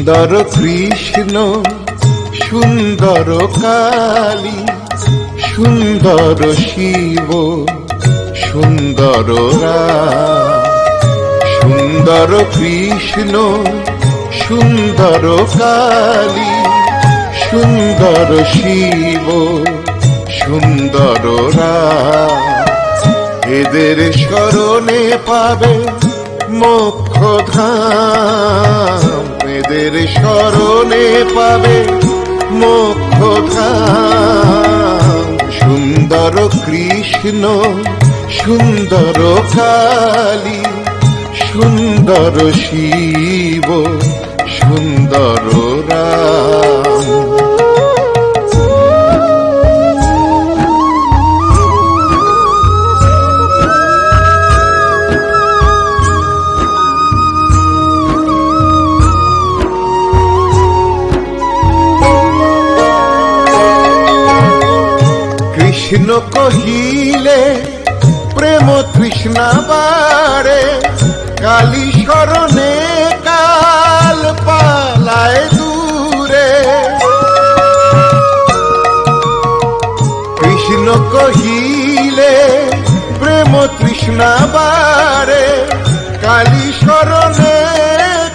সুন্দর কৃষ্ণ সুন্দর কালী সুন্দর শিব সুন্দর রাম। সুন্দর কৃষ্ণ সুন্দর কালী সুন্দর শিব সুন্দর রাম। এদের স্মরণে পাবে মোক্ষ ধাম। এদের স্মরণে পাবে মোক্ষ ধাম। সুন্দর কৃষ্ণ সুন্দর কালী সুন্দর শিব সুন্দর রাম। কৃষ্ণ কহিলে প্রেম তৃষ্ণা বাড়ে, কালী শরণে কাল পালায় দূরে। কৃষ্ণ কহিলে প্রেম তৃষ্ণা বাড়ে, কালী শরণে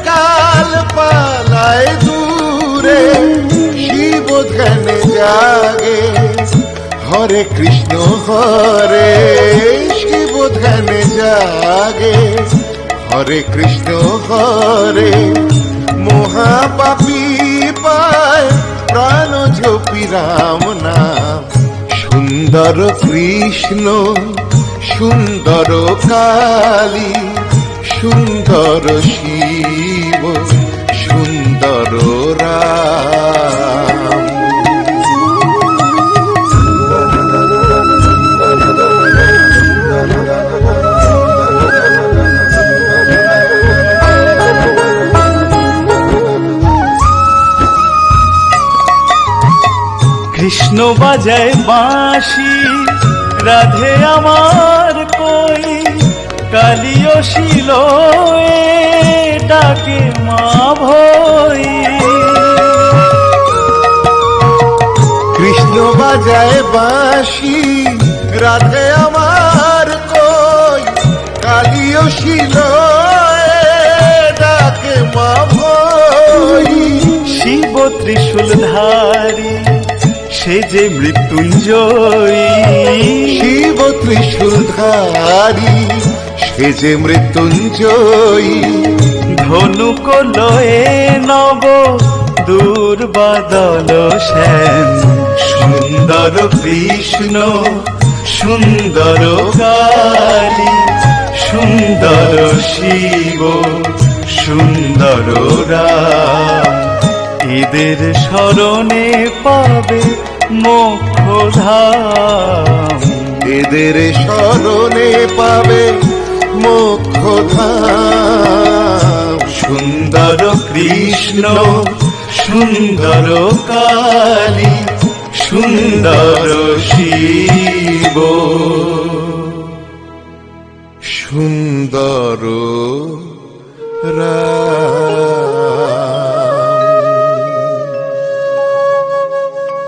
কাল পালায় দূরে। শিব ধ্যানে জাগে হরে কৃষ্ণ হরে, শিব ধ্যানে জাগে হরে কৃষ্ণ হরে। মহাপাপী পায় প্রাণ ঝোপি রাম নাম। সুন্দর কৃষ্ণ সুন্দর কালী সুন্দর শিব সুন্দর রাম। কৃষ্ণ বাজায় বাঁশি রাধে আমার কই, কালিও শিল ডাকে মা ভই। কৃষ্ণ বাজায় বাঁশি রাধে আমার কই, কালিও শিল ডাকে মা ভই। শিব ত্রিশূলধারী সে যে মৃত্যুঞ্জয়ী, শিব ত্রিশূলধারী সে যে মৃত্যুঞ্জয়ী। ধনুক লয়ে নব দুর্বাদল শ্যাম। সুন্দর কৃষ্ণ সুন্দর কালী সুন্দর শিব সুন্দর রাম। এদের স্মরণে পাবে মোক্ষ ধাম। এদের স্মরণে পাবে মোক্ষ ধাম। সুন্দর কৃষ্ণ সুন্দর কালী সুন্দর শিব সুন্দর রাম।